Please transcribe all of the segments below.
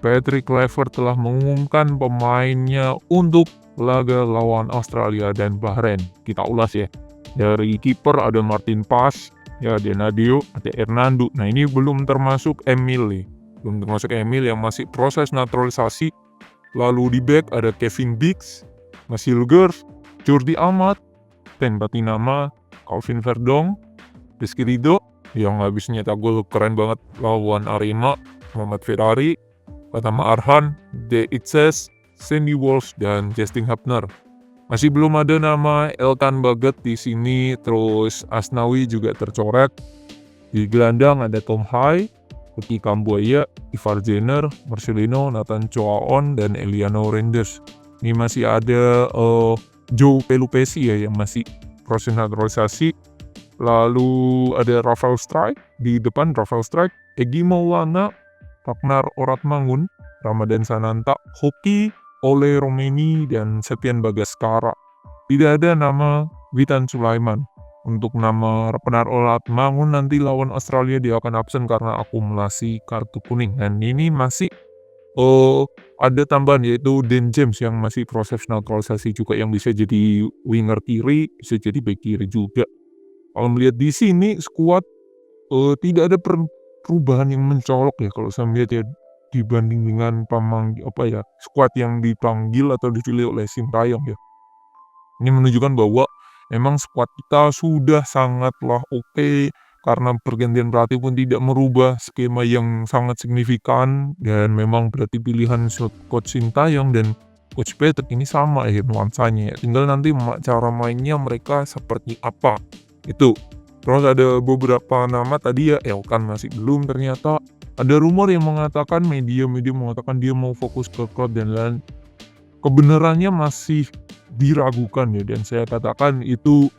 Patrick Kluivert telah mengumumkan pemainnya untuk laga lawan Australia dan Bahrain. Kita ulas ya. Dari kiper ada Martin Paes, ya ada Nadio, ada Hernando. Nah ini belum termasuk Emil nih. Belum termasuk Emil yang masih proses naturalisasi. Lalu di back ada Kevin Biggs, Masilgers, Jordi Amat, Ten Batinama, Calvin Verdong, Rizky Ridho yang habis nyetak gol keren banget lawan Arema, Muhammad Ferrari, Pratama Arhan, De Itses, Sandy Walsh, dan Justin Hubner. Masih belum ada nama Elkan Baget di sini, terus Asnawi juga tercoret. Di gelandang ada Tom Hai, Ricky Kambuaya, Ivar Jenner, Marcelino, Nathan Choaon, dan Eliano Renders. Ini masih ada Joe Pelupesi ya yang masih proses naturalisasi. Lalu ada Rafael Strike, di depan Rafael Strike, Egy Maulana, Ragnar Oratmangun, Ramadan Sananta, Hoki, Ole Romeni, dan Septian Bagaskara. Tidak ada nama Witan Sulaiman. Untuk nama Ragnar Oratmangun nanti lawan Australia dia akan absen karena akumulasi kartu kuning. Dan ini masih ada tambahan yaitu Dan James yang masih proses naturalisasi juga yang bisa jadi winger kiri, bisa jadi back kiri juga. Kalau melihat di sini skuad tidak ada perubahan yang mencolok ya kalau saya melihat ya dibanding dengan skuad yang dipanggil atau dipilih oleh Sintayong ya. Ini menunjukkan bahwa memang skuad kita sudah sangatlah oke karena pergantian pelatih pun tidak merubah skema yang sangat signifikan dan memang berarti pilihan coach Sintayong dan coach Patrick ini sama ya nuansanya ya. Tinggal nanti cara mainnya mereka seperti apa. Itu. Terus ada beberapa nama tadi ya Elkan masih belum ternyata. Ada rumor yang mengatakan media-media mengatakan dia mau fokus ke klub dan lain. Kebenarannya masih diragukan ya dan saya katakan itu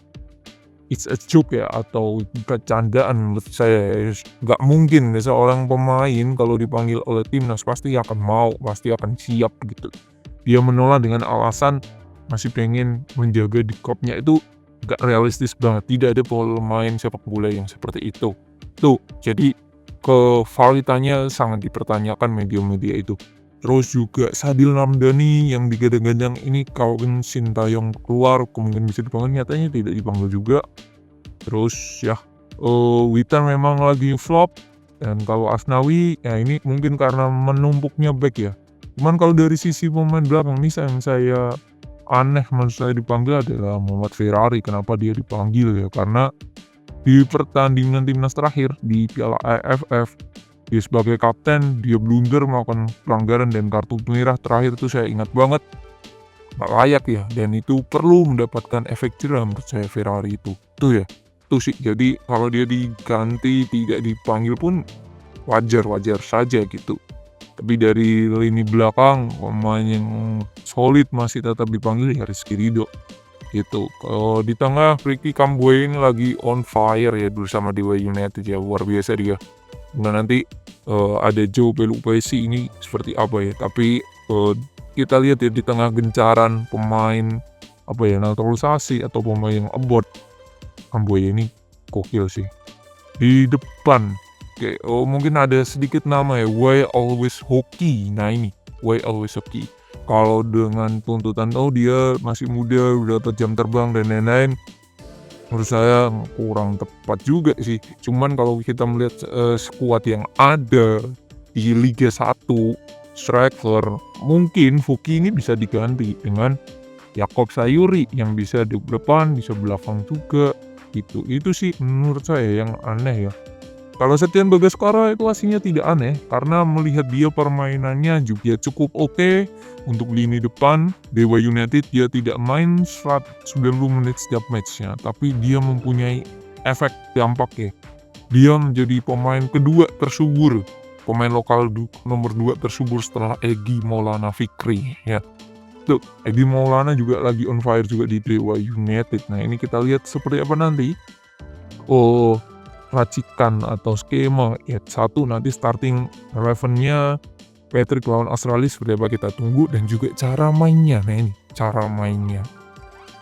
it's a joke ya atau kecandaan menurut saya. Nggak mungkin seorang pemain kalau dipanggil oleh timnas pasti akan mau, pasti akan siap gitu. Dia menolak dengan alasan masih pengen menjaga di klubnya itu nggak realistis banget. Tidak ada pemain sepak bola yang seperti itu. Tuh, jadi kevaliditannya sangat dipertanyakan media-media itu. Terus juga Sadil Ramdhani yang digadang-gadang ini kalau Sintayong keluar kemungkinan bisa dipanggil, nyatanya tidak dipanggil juga. Terus ya Witan memang lagi flop. Dan kalau Asnawi ya ini mungkin karena menumpuknya back ya. Cuman kalau dari sisi pemain belakang ini yang saya aneh menurut saya dipanggil adalah Muhammad Ferrari. Kenapa dia dipanggil ya? Karena di pertandingan timnas terakhir di Piala AFF dia sebagai kapten dia blunder melakukan pelanggaran dan kartu merah terakhir itu saya ingat banget, nggak layak ya, dan itu perlu mendapatkan efek jerah menurut saya Ferrari itu ya itu sih. Jadi kalau dia diganti tidak dipanggil pun wajar saja gitu. Tapi dari lini belakang pemain yang solid masih tetap dipanggil ya Rizky Ridho gitu. Kalau di tengah Ricky Kambuaya ini lagi on fire ya bersama Dewa United ya, luar biasa dia. Nah nanti ada Joe Pelupesi ini seperti apa ya, tapi kita lihat ya di tengah gencaran pemain naturalisasi atau pemain yang abot, Kambuaya ini gokil sih. Di depan mungkin ada sedikit nama ya, Why Always Hoki. Nah ini Why Always Hoki, kalau dengan tuntutan dia masih muda, udah dapat jam terbang dan lain-lain, menurut saya kurang tepat juga sih. Cuman kalau kita melihat skuad yang ada di Liga 1 striker, mungkin Fuki ini bisa diganti dengan Yakob Sayuri yang bisa di depan, bisa belakang juga gitu. Itu sih menurut saya yang aneh ya. Kalau Septian Bagaskara itu aslinya tidak aneh karena melihat dia permainannya juga cukup oke untuk lini depan. Dewa United dia tidak main 90 menit setiap matchnya, tapi dia mempunyai efek dampak ya. Dia menjadi pemain kedua tersubur, pemain lokal nomor 2 tersubur setelah Egy Maulana Fikri ya. Tuh, Egy Maulana juga lagi on fire juga di Dewa United. Nah ini kita lihat seperti apa nanti. Racikan atau skema ya, satu nanti starting 11-nya Patrick lawan Australia seperti apa kita tunggu, dan juga cara mainnya. Nah ini cara mainnya.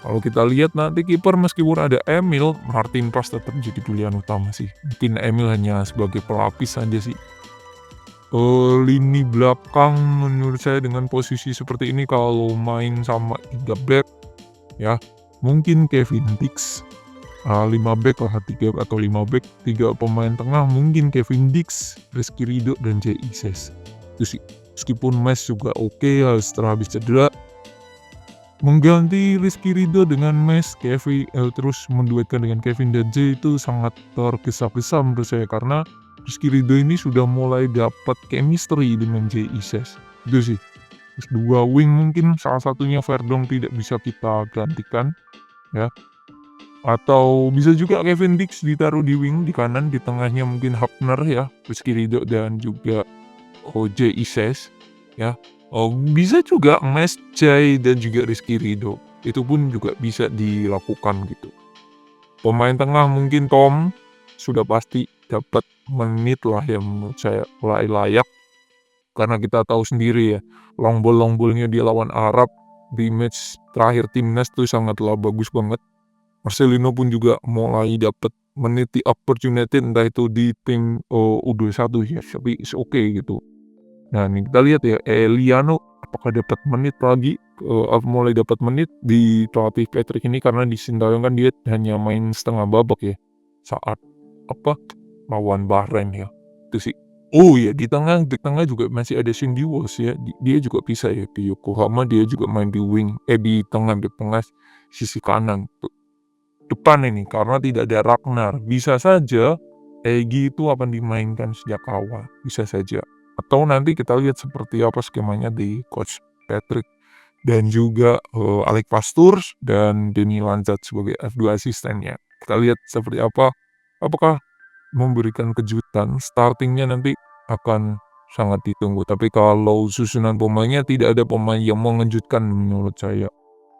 Kalau kita lihat nanti kiper meskipun ada Emil, Martin Paes tetap jadi pilihan utama sih. Mungkin Emil hanya sebagai pelapis saja sih. lini belakang menurut saya dengan posisi seperti ini kalau main sama 3 back ya, mungkin Kevin Dix, 5 back lah, 3 atau 5 back, 3 pemain tengah mungkin Kevin Dix, Rizky Ridho, dan Jay Ises. Itu sih. Meskipun Mes juga oke ya setelah habis cedera, mengganti Rizky Ridho dengan Mes, terus menduetkan dengan Kevin dan Jay itu sangat tergesa-gesa menurut saya, karena Rizky Ridho ini sudah mulai dapat chemistry dengan Jay Ises. Itu sih. Terus 2 wing mungkin salah satunya Verdong tidak bisa kita gantikan ya. Atau bisa juga Kevin Dix ditaruh di wing di kanan, di tengahnya mungkin Hapner ya, Rizky Ridho dan juga Jay Ises ya. Bisa juga Mes, Jay, dan juga Rizky Ridho. Itu pun juga bisa dilakukan gitu. Pemain tengah mungkin Tom sudah pasti dapat menit lah yang menurut saya layak. Karena kita tahu sendiri ya, long ball-nya dia lawan Arab di match terakhir timnas tuh sangatlah bagus banget. Marcelino pun juga mulai dapat menit di opportunity, entah itu di tim U21 ya, tapi it's okay gitu. Nah nih kita lihat ya, Eliano apakah dapat menit lagi, mulai dapat menit di pelatih Patrick ini, karena di Sintayong kan dia hanya main setengah babak ya, saat lawan Bahrain ya, itu sih. Oh ya di tengah juga masih ada Cindy Walsh ya, dia juga bisa ya di Yokohama, dia juga main di wing, di tengah sisi kanan tuh. Depan ini karena tidak ada Ragnar, bisa saja Egy itu akan dimainkan sejak awal, bisa saja. Atau nanti kita lihat seperti apa skemanya di Coach Patrick. Dan juga Alec Pastur dan Denny Lanzat sebagai F2 asistennya. Kita lihat seperti apa, apakah memberikan kejutan. Startingnya nanti akan sangat ditunggu. Tapi kalau susunan pemainnya tidak ada pemain yang mengejutkan menurut saya.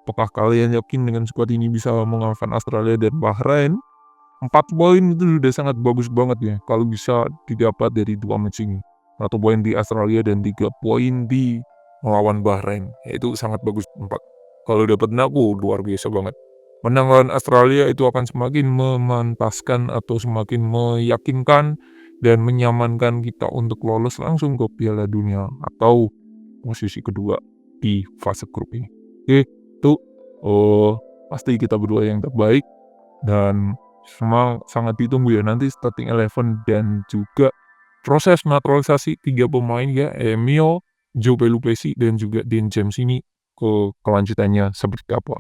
Apakah kalian yakin dengan skuad ini bisa mengalahkan Australia dan Bahrain? 4 poin itu sudah sangat bagus banget ya, kalau bisa didapat dari 2 match ini. 1 poin di Australia dan 3 poin di melawan Bahrain. Itu sangat bagus 4. Kalau dapat 6, luar biasa banget. Menang lawan Australia itu akan semakin memantaskan atau semakin meyakinkan dan menyamankan kita untuk lolos langsung ke Piala Dunia atau posisi kedua di fase grup ini. Oke, itu pasti kita berdua yang terbaik, dan sangat ditunggu ya nanti starting 11 dan juga proses naturalisasi 3 pemain ya, Emil, Joe Pelupesi, dan juga Dean James ini kelanjutannya seperti apa.